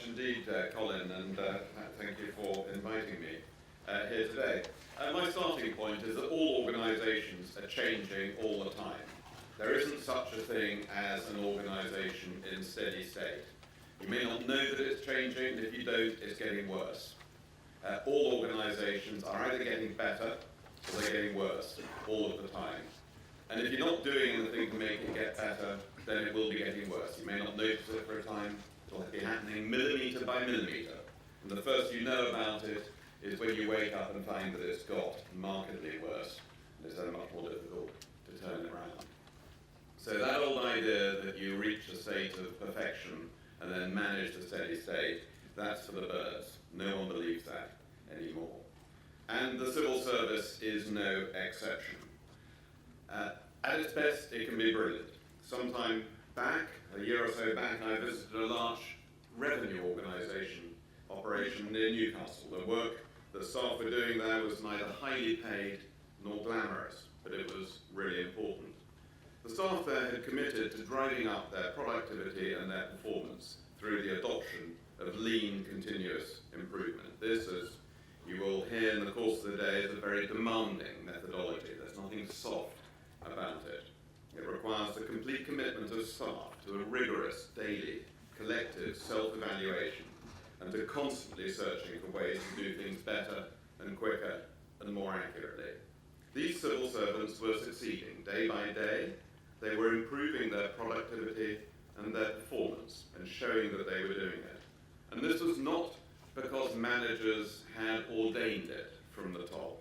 much indeed, Colin, and thank you for inviting me here today. My starting point is that all organisations are changing all the time. There isn't such a thing as an organisation in steady state. You may not know that it's changing, and if you don't, it's getting worse. All organisations are either getting better or they're getting worse all of the time. And if you're not doing anything to make it get better, then it will be getting worse. You may not notice it for a time. It'll be happening millimetre by millimetre. And the first you know about it is when you wake up and find that it's got markedly worse. And it's then much more difficult to turn it around. So that old idea that you reach a state of perfection and then manage the steady state, that's for the birds. No one believes that anymore. And the civil service is no exception. At its best, it can be brilliant. Sometime back, a year or so back, I visited a large revenue organisation operation near Newcastle. The work the staff were doing there was neither highly paid nor glamorous, but it was really important. The staff there had committed to driving up their productivity and their performance through the adoption of lean continuous improvement. This, as you will hear in the course of the day, is a very demanding methodology. There's nothing soft about it. It requires the complete commitment of staff to a rigorous, daily, collective self-evaluation and to constantly searching for ways to do things better and quicker and more accurately. These civil servants were succeeding day by day. They were improving their productivity and their performance and showing that they were doing it. And this was not because managers had ordained it from the top,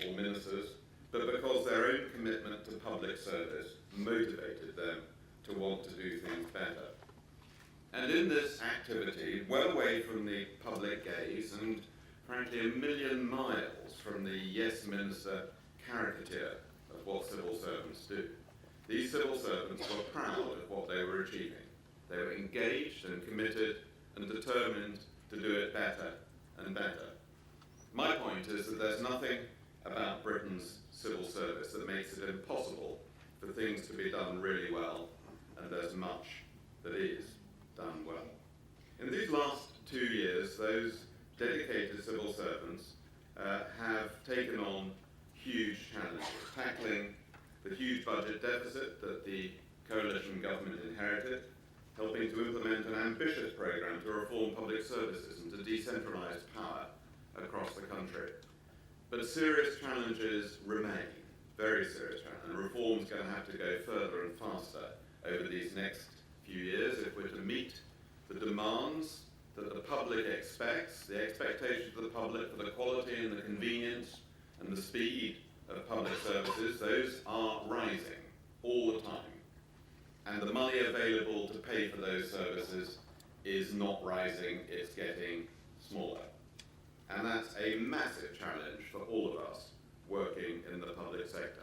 or ministers, but because their own commitment to public service motivated them to want to do things better. And in this activity, well away from the public gaze and frankly a million miles from the yes minister caricature of what civil servants do, these civil servants were proud of what they were achieving. They were engaged and committed and determined to do it better and better. My point is that there's nothing about Britain's civil service that makes it impossible for things to be done really well, and there's much that is done well. In these last 2 years, those dedicated civil servants have taken on huge challenges, tackling the huge budget deficit that the coalition government inherited, helping to implement an ambitious programme to reform public services and to decentralise power across the country. But serious challenges remain, very serious challenges, and reform's going to have to go further and faster over these next few years if we're to meet the demands that the public expects, the expectations of the public for the quality and the convenience and the speed of public services. Those are rising all the time. And the money available to pay for those services is not rising, it's getting smaller. And that's a massive challenge for all of us working in the public sector.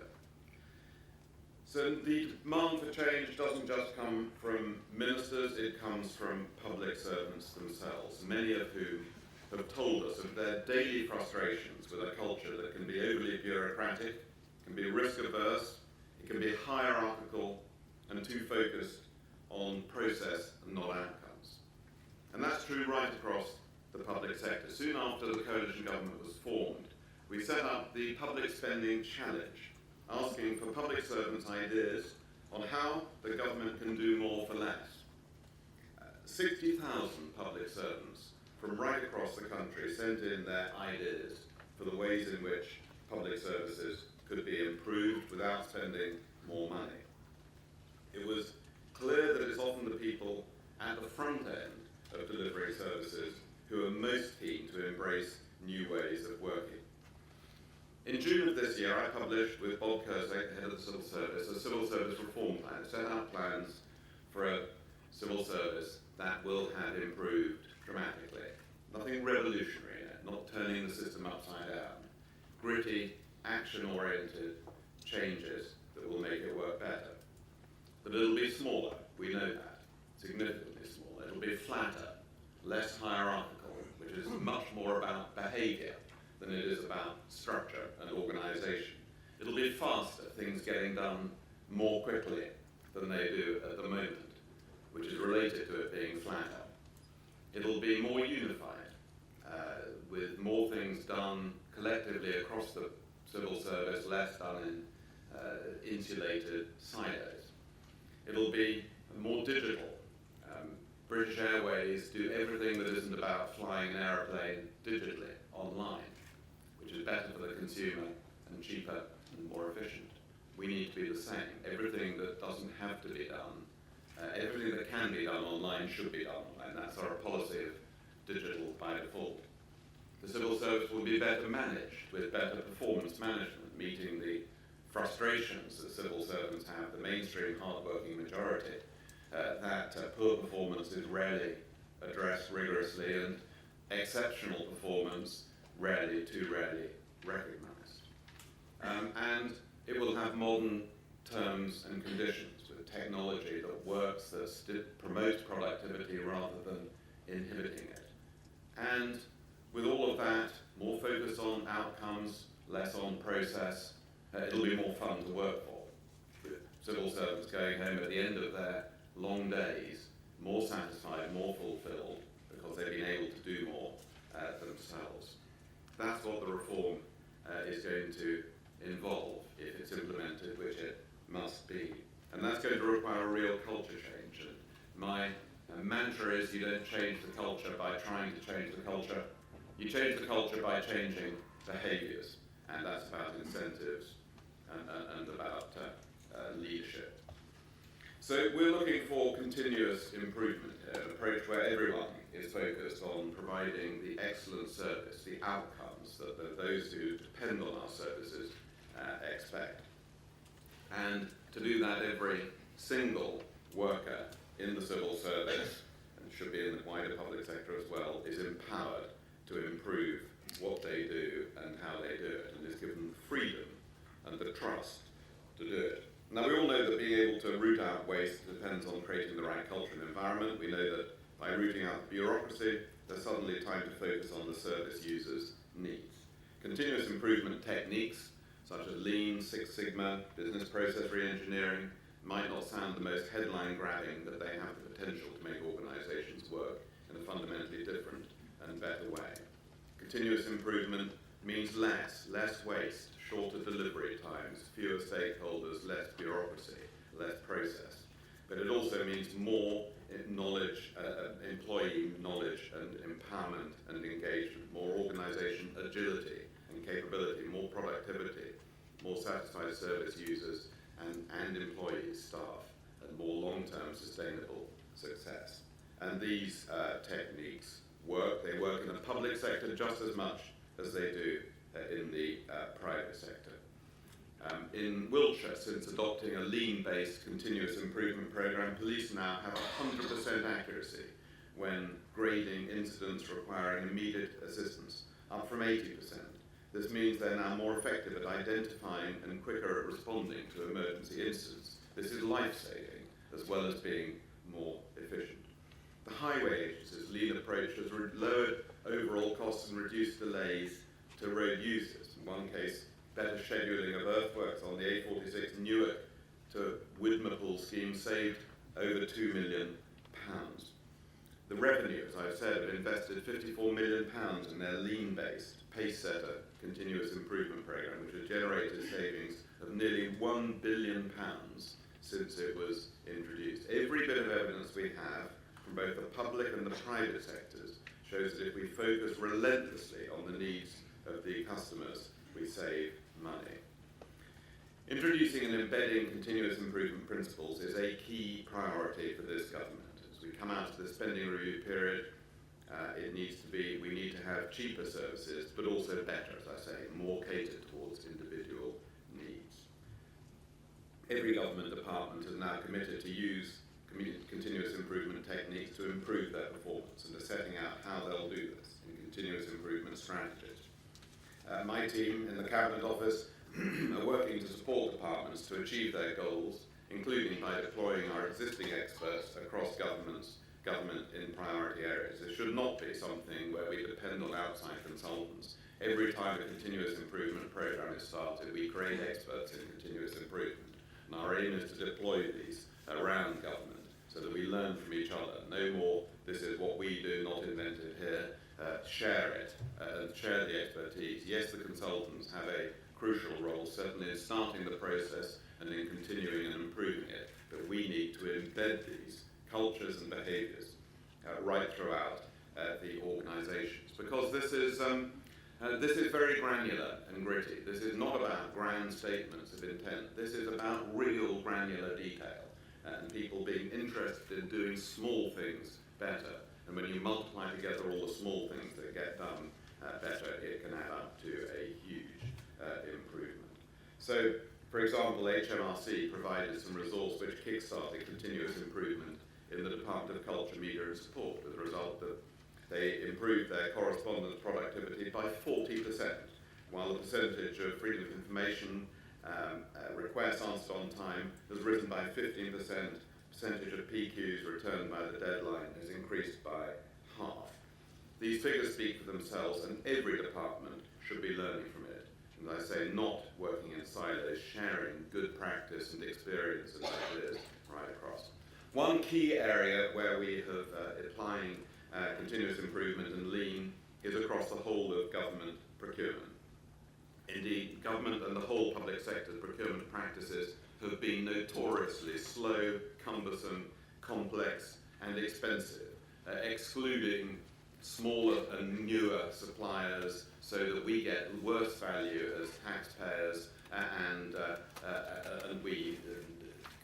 So the demand for change doesn't just come from ministers, it comes from public servants themselves, many of whom have told us of their daily frustrations with a culture that can be overly bureaucratic, can be risk-averse, it can be hierarchical, and too focused on process and not outcomes. And that's true right across the public sector. Soon after the coalition government was formed, we set up the Public Spending Challenge, asking for public servants' ideas on how the government can do more for less. 60,000 public servants from right across the country sent in their ideas for the ways in which public services could be improved without spending more money. It was clear that it's often the people at the front end of delivering services who are most keen to embrace new ways of working. In June of this year, I published with Bob Curzek, head of the Civil Service, a civil service reform plan. It set out plans for a civil service that will have improved dramatically. Nothing revolutionary in it, not turning the system upside down. Gritty, action-oriented changes that will make it work better. But it'll be smaller, we know that, significantly smaller. It'll be flatter, less hierarchical, which is much more about behaviour than it is about structure and organisation. It'll be faster, things getting done more quickly than they do at the moment, which is related to it being flatter. It'll be more unified, with more things done collectively across the civil service, less done in insulated silos. It'll be more digital. British Airways do everything that isn't about flying an aeroplane digitally, online, which is better for the consumer and cheaper and more efficient. We need to be the same. Everything that doesn't have to be done, everything that can be done online should be done online. That's our policy of digital by default. The civil service will be better managed with better performance management, meeting the frustrations that civil servants have, the mainstream hard-working majority, that poor performance is rarely addressed rigorously and exceptional performance too rarely recognised. And it will have modern terms and conditions with technology that works, that promotes productivity rather than inhibiting it. And with all of that, more focus on outcomes, less on process, it'll be more fun to work for. With civil servants going home at the end of their long days, more satisfied, more fulfilled, because they've been able to do more themselves. That's what the reform is going to involve if it's implemented, which it must be. And that's going to require a real culture change. And my mantra is you don't change the culture by trying to change the culture. You change the culture by changing behaviours, and that's about incentives and about leadership. So we're looking for continuous improvement here, an approach where everyone is focused on providing the excellent service, the outcomes that those who depend on our services expect. And to do that, every single worker in the civil service, and should be in the wider public sector as well, is empowered to improve what they do and how they do it, and is given the freedom and the trust to do it. Now, we all know that being able to root out waste depends on creating the right culture and environment. We know that by rooting out bureaucracy, there's suddenly time to focus on the service users' needs. Continuous improvement techniques, such as Lean, Six Sigma, business process re-engineering, might not sound the most headline-grabbing, but they have the potential to make organizations work in a fundamentally different and better way. Continuous improvement means less waste, shorter delivery times, fewer stakeholders, less bureaucracy, less process. But it also means more knowledge, employee knowledge and empowerment and engagement, more organisation agility and capability, more productivity, more satisfied service users and employees, staff, and more long-term sustainable success. And these techniques work. They work in the public sector just as much as they do in the private sector. In Wiltshire, since adopting a lean-based continuous improvement programme, police now have 100% accuracy when grading incidents requiring immediate assistance, up from 80%. This means they're now more effective at identifying and quicker at responding to emergency incidents. This is life-saving, as well as being more efficient. The Highway Agency's lean approach has lowered overall costs and reduced delays to road users. In one case, better scheduling of earthworks on the A46 Newark to Widmerpool scheme saved over £2 million. The revenue, as I've said, have invested £54 million in their lean-based Pacesetter continuous improvement programme, which has generated savings of nearly £1 billion since it was introduced. Every bit of evidence we have from both the public and the private sectors shows that if we focus relentlessly on the needs of the customers, we save money. Introducing and embedding continuous improvement principles is a key priority for this government. As we come out of the spending review period, we need to have cheaper services, but also better, as I say, more catered towards individual needs. Every government department is now committed to use continuous improvement techniques to improve their performance, and are setting out how they'll do this in continuous improvement strategies. My team in the Cabinet Office are working to support departments to achieve their goals, including by deploying our existing experts across government in priority areas. This should not be something where we depend on outside consultants. Every time a continuous improvement programme is started, we create experts in continuous improvement. And our aim is to deploy these around government so that we learn from each other. No more, this is what we do, not in share it, share the expertise. Yes, the consultants have a crucial role, certainly in starting the process and in continuing and improving it, but we need to embed these cultures and behaviours right throughout the organisations, because this is very granular and gritty. This is not about grand statements of intent. This is about real granular detail and people being interested in doing small things better. And when you multiply together all the small things that get done better, it can add up to a huge improvement. So, for example, HMRC provided some resource which kick-started continuous improvement in the Department of Culture, Media and Support, with the result that they improved their correspondence productivity by 40%, while the percentage of freedom of information requests answered on time has risen by 15%, percentage of PQs returned by the deadline has increased by half. These figures speak for themselves, and every department should be learning from it. And I say, not working in silos, sharing good practice and experience and ideas right across. One key area where we have applying continuous improvement and lean is across the whole of government procurement. Indeed, government and the whole public sector's procurement practices have been notoriously slow, cumbersome, complex and expensive, excluding smaller and newer suppliers so that we get worse value as taxpayers and we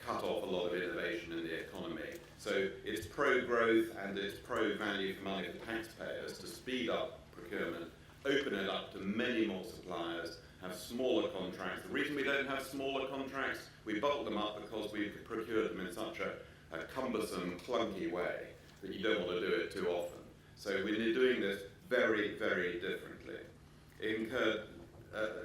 cut off a lot of innovation in the economy. So it's pro-growth and it's pro-value for money for taxpayers to speed up procurement, open it up to many more suppliers, have smaller contracts. The reason we don't have smaller contracts, we bulk them up because we procure them in such a cumbersome, clunky way that you don't want to do it too often. So we're doing this very, very differently. It incurred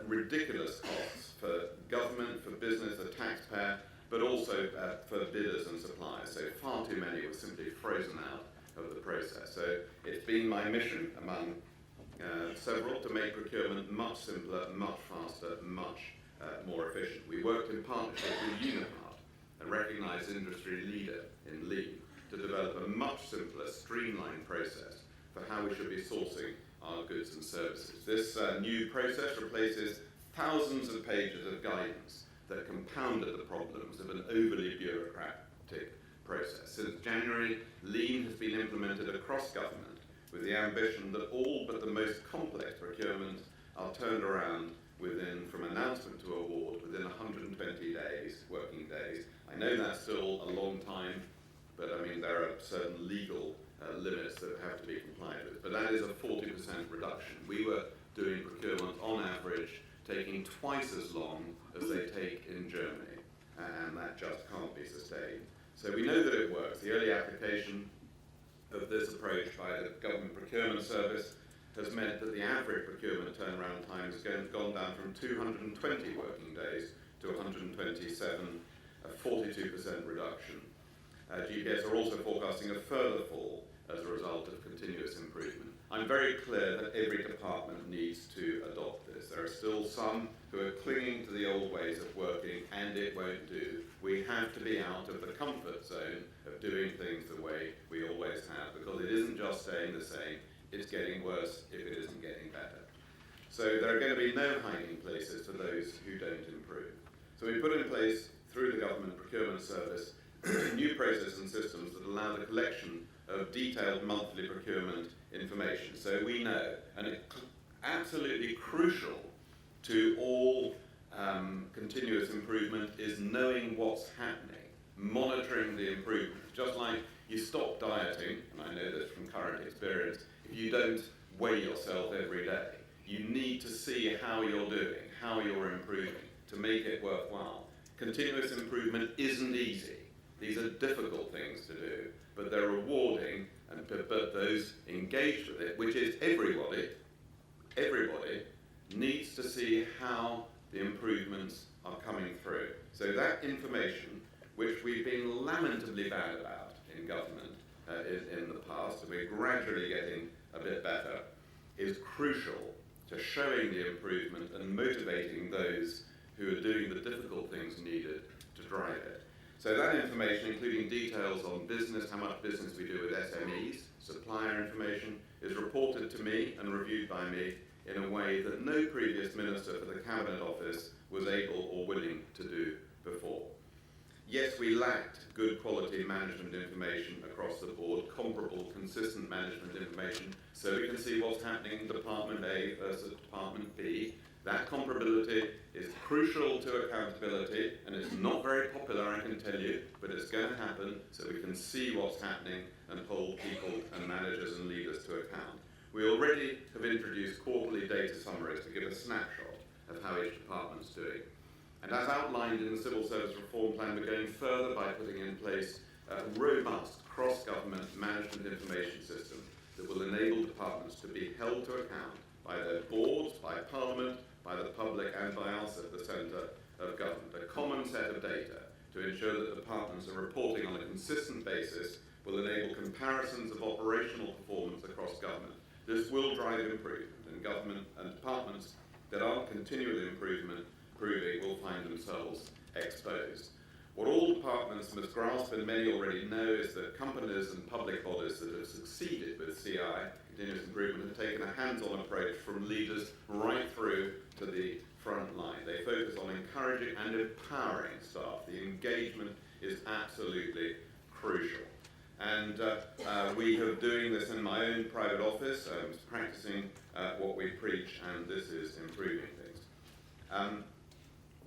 ridiculous costs for government, for business, the taxpayer, but also for bidders and suppliers. So far too many were simply frozen out of the process. So it's been my mission among several to make procurement much simpler, much faster, much more efficient. We worked in partnership with Unipart, a recognised industry leader in lean, to develop a much simpler, streamlined process for how we should be sourcing our goods and services. This new process replaces thousands of pages of guidance that compounded the problems of an overly bureaucratic process. Since January, lean has been implemented across government with the ambition that all but the most complex procurements are turned around from announcement to award within 120 days, working days. I know that's still a long time, but I mean there are certain legal limits that have to be complied with. But that is a 40% reduction. We were doing procurement on average taking twice as long as they take in Germany, and that just can't be sustained. So we know that it works. The early application of this approach by the Government Procurement Service has meant that the average procurement turnaround time has gone down from 220 working days to 127, a 42% reduction. GPS are also forecasting a further fall as a result of continuous improvement. I'm very clear that every department needs to adopt this. There are still some who are clinging to the old ways of working, and it won't do. We have to be out of the comfort zone of doing things the way we always have, because it isn't just staying the same, it's getting worse if it isn't getting better. So there are going to be no hiding places for those who don't improve. So we put in place, through the Government Procurement Service, new processes and systems that allow the collection of detailed monthly procurement information. So we know, and it's absolutely crucial to all continuous improvement, is knowing what's happening, monitoring the improvement. Just like you stop dieting, and I know this from current experience, if you don't weigh yourself every day. You need to see how you're doing, how you're improving, to make it worthwhile. Continuous improvement isn't easy. These are difficult things to do, but they're rewarding, and but those engaged with it, which is everybody, needs to see how the improvements are coming through. So that information, which we've been lamentably bad about in government in the past, and we're gradually getting a bit better, is crucial to showing the improvement and motivating those who are doing the difficult things needed to drive it. So that information, including details on business, how much business we do with SMEs, supplier information, is reported to me and reviewed by me in a way that no previous minister for the Cabinet Office was able or willing to do before. Yes, we lacked good quality management information across the board, comparable, consistent management information, so we can see what's happening in Department A versus Department B. That comparability is crucial to accountability, and it's not very popular, I can tell you, but it's going to happen so we can see what's happening and hold people and managers and leaders to account. We already have introduced quarterly data summaries to give a snapshot of how each department's doing. And as outlined in the Civil Service Reform Plan, we're going further by putting in place a robust cross-government management information system that will enable departments to be held to account by their boards, by Parliament, by the public, and by us at the centre of government. A common set of data to ensure that departments are reporting on a consistent basis will enable comparisons of operational performance across government. This will drive improvement, and government and departments that aren't continually improving will find themselves exposed. What all departments must grasp, and many already know, is that companies and public bodies that have succeeded with CI, continuous improvement, have taken a hands-on approach from leaders right through to the front line. They focus on encouraging and empowering staff. The engagement is absolutely crucial. And we are doing this in my own private office, practicing what we preach, and this is improving things.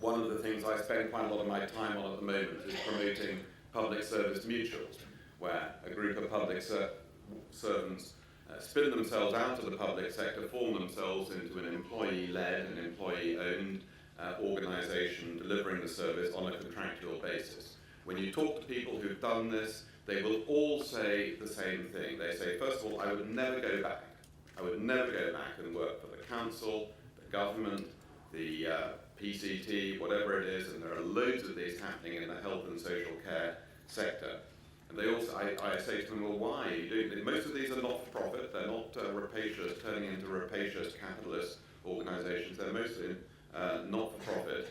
One of the things I spend quite a lot of my time on at the moment is promoting public service mutuals, where a group of public servants spin themselves out of the public sector, form themselves into an employee-led and employee-owned organisation delivering the service on a contractual basis. When you talk to people who've done this, they will all say the same thing. They say, first of all, I would never go back. I would never go back and work for the council, the government, the PCT, whatever it is, and there are loads of these happening in the health and social care sector. And they also, I say to them, well, why are you doing this? Most of these are not-for-profit. They're not rapacious, turning into rapacious capitalist organisations. They're mostly not-for-profit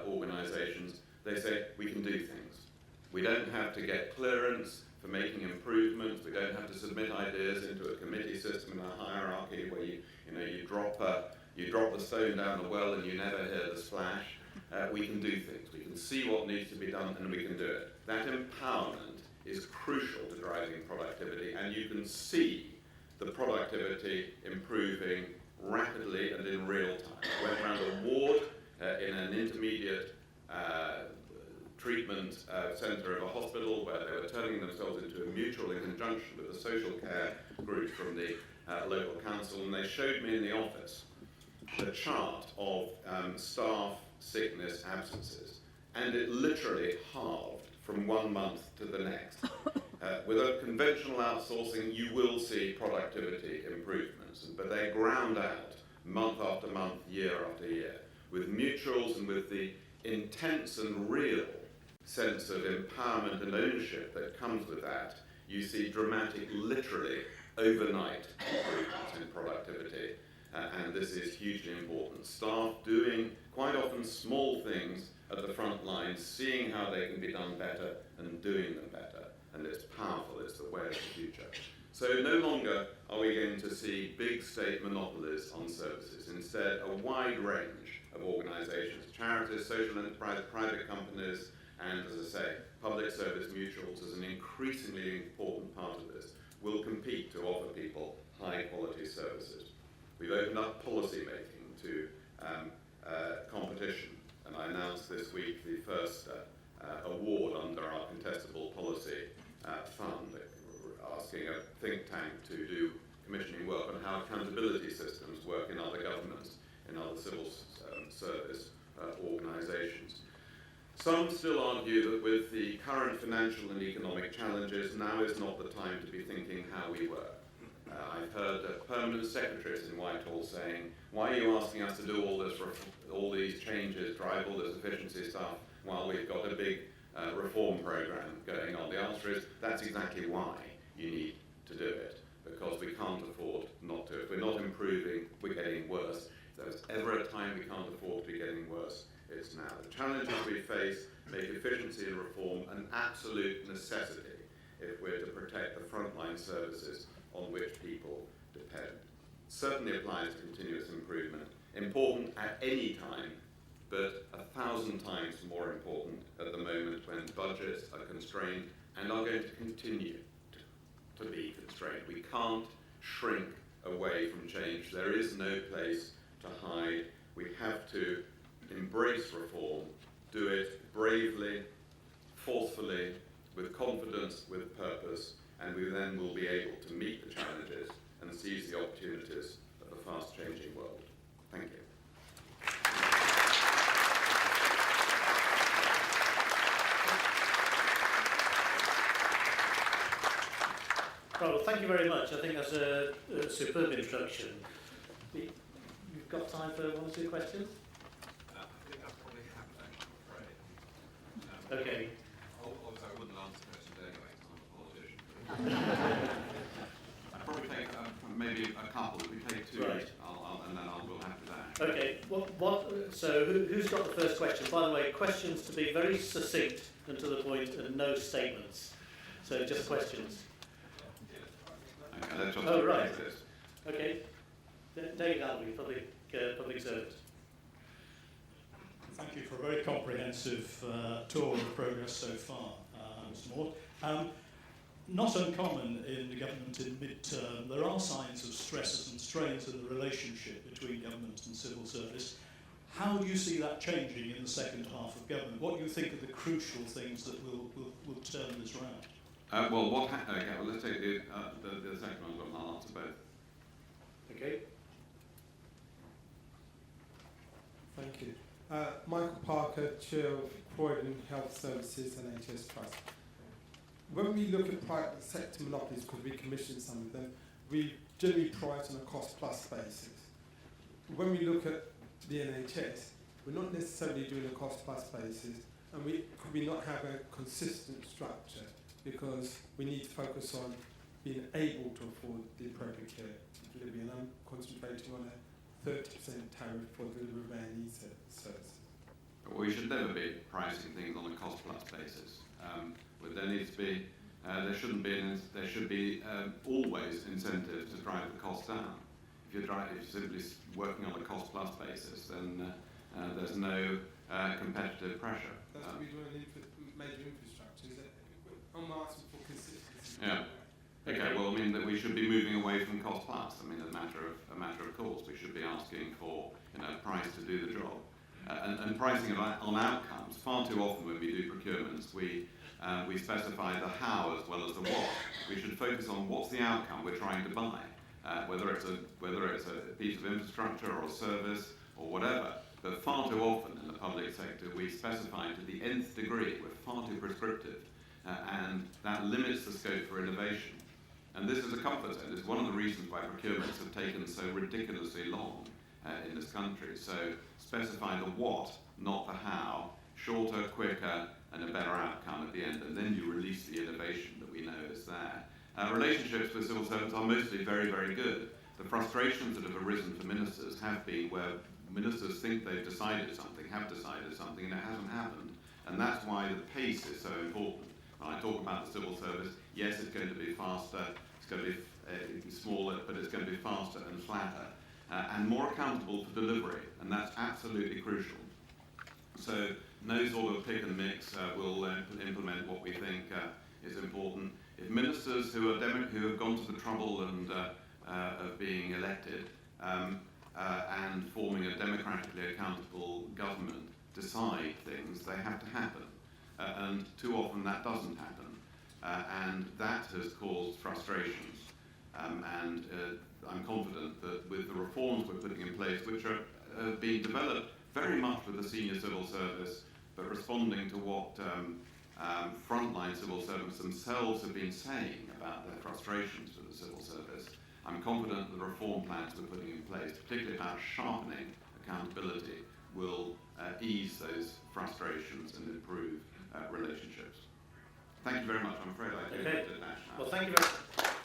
organisations. They say, we can do things. We don't have to get clearance for making improvements. We don't have to submit ideas into a committee system and a hierarchy where you drop the stone down the well and you never hear the splash. We can do things. We can see what needs to be done and we can do it. That empowerment is crucial to driving productivity, and you can see the productivity improving rapidly and in real time. I went around a ward in an intermediate treatment centre of a hospital where they were turning themselves into a mutual in conjunction with the social care group from the local council, and they showed me in the office the chart of staff sickness absences, and it literally halved from 1 month to the next. With a conventional outsourcing, you will see productivity improvements, but they ground out month after month, year after year. With mutuals and with the intense and real sense of empowerment and ownership that comes with that, you see dramatic, literally overnight improvements in productivity. And this is hugely important. Staff doing quite often small things at the front line, seeing how they can be done better and doing them better. And it's powerful, it's the way of the future. So no longer are we going to see big state monopolies on services. Instead, a wide range of organisations, charities, social enterprise, private companies, and as I say, public service mutuals as an increasingly important part of this, will compete to offer people high quality services. We've opened up policy making to competition, and I announced this week the first award under our contestable policy fund, asking a think tank to do commissioning work on how accountability systems work in other governments, in other civil service organisations. Some still argue that with the current financial and economic challenges, now is not the time to be thinking how we work. I've heard permanent secretaries in Whitehall saying, why are you asking us to do all these changes, drive all this efficiency stuff, while we've got a big reform programme going on? The answer is, that's exactly why you need to do it, because we can't afford not to. If we're not improving, we're getting worse. If there's ever a time we can't afford to be getting worse, worse. It's now. The challenges we face make efficiency and reform an absolute necessity if we're to protect the frontline services on which people depend. Certainly applies to continuous improvement, important at any time, but 1,000 times more important at the moment when budgets are constrained and are going to continue to be constrained. We can't shrink away from change. There is no place to hide. We have to embrace reform, do it bravely, forcefully, with confidence, with purpose, and we then will be able to meet the challenges and seize the opportunities of a fast-changing world. Thank you. Well, thank you very much. I think that's a superb introduction. You've got time for one or two questions? I think I probably have that, I'm afraid. Okay. Although I wouldn't answer questions anyway, because I'm a politician. I'd probably take maybe a couple. If we take two, right. And then we'll have to that. Okay. So who's got the first question? By the way, questions to be very succinct and to the point, and no statements. So just questions. Okay, let's just oh, right. Okay. David Albee, public service. Thank you for a very comprehensive tour of progress so far, Mr. Mort. Not uncommon in the government in mid-term, there are signs of stresses and strains in the relationship between government and civil service. How do you see that changing in the second half of government? What do you think are the crucial things that will turn this round? Well, let's take the second one, but I'll answer both. Okay. Thank you. Michael Parker, Chair of Croydon Health Services and NHS Trust. When we look at private sector monopolies, because we commission some of them, we generally price on a cost-plus basis. When we look at the NHS, we're not necessarily doing a cost-plus basis, and could we not have a consistent structure, because we need to focus on being able to afford the appropriate care delivery, and I'm concentrating on a 30% tariff for delivery of A&E services. Well, we should never be pricing things on a cost-plus basis. There needs to be, there should be always incentives to drive the cost down. If you're simply working on a cost-plus basis, then there's no competitive pressure. That's what we do in major infrastructure. I'm asking for consistency. Yeah. Okay. Well, I mean that we should be moving away from cost plus. I mean, a matter of course, we should be asking for price to do the job, and pricing on outcomes. Far too often when we do procurements, we specify the how as well as the what. We should focus on what's the outcome we're trying to buy, whether it's a piece of infrastructure or a service or whatever. But far too often in the public sector, we specify to the nth degree. We're far too prescriptive, and that limits the scope for innovation. And this is a comfort zone. It's one of the reasons why procurements have taken so ridiculously long in this country. So specify the what, not the how, shorter, quicker, and a better outcome at the end, and then you release the innovation that we know is there. Relationships with civil servants are mostly very, very good. The frustrations that have arisen for ministers have been where ministers think they've decided something, have decided something, and it hasn't happened. And that's why the pace is so important. When I talk about the civil service, yes, it's going to be faster, it's going to be smaller, but it's going to be faster and flatter, and more accountable for delivery, and that's absolutely crucial. So no sort of pick and mix will implement what we think is important. If ministers who have gone to the trouble and of being elected and forming a democratically accountable government decide things, they have to happen. And too often that doesn't happen. And that has caused frustrations. And I'm confident that with the reforms we're putting in place, which are being developed very much with the senior civil service, but responding to what frontline civil servants themselves have been saying about their frustrations with the civil service, I'm confident that the reform plans we're putting in place, particularly about sharpening accountability, will ease those frustrations and improve relationships. Thank you very much. I'm afraid I did dash now. Well, thank you very much.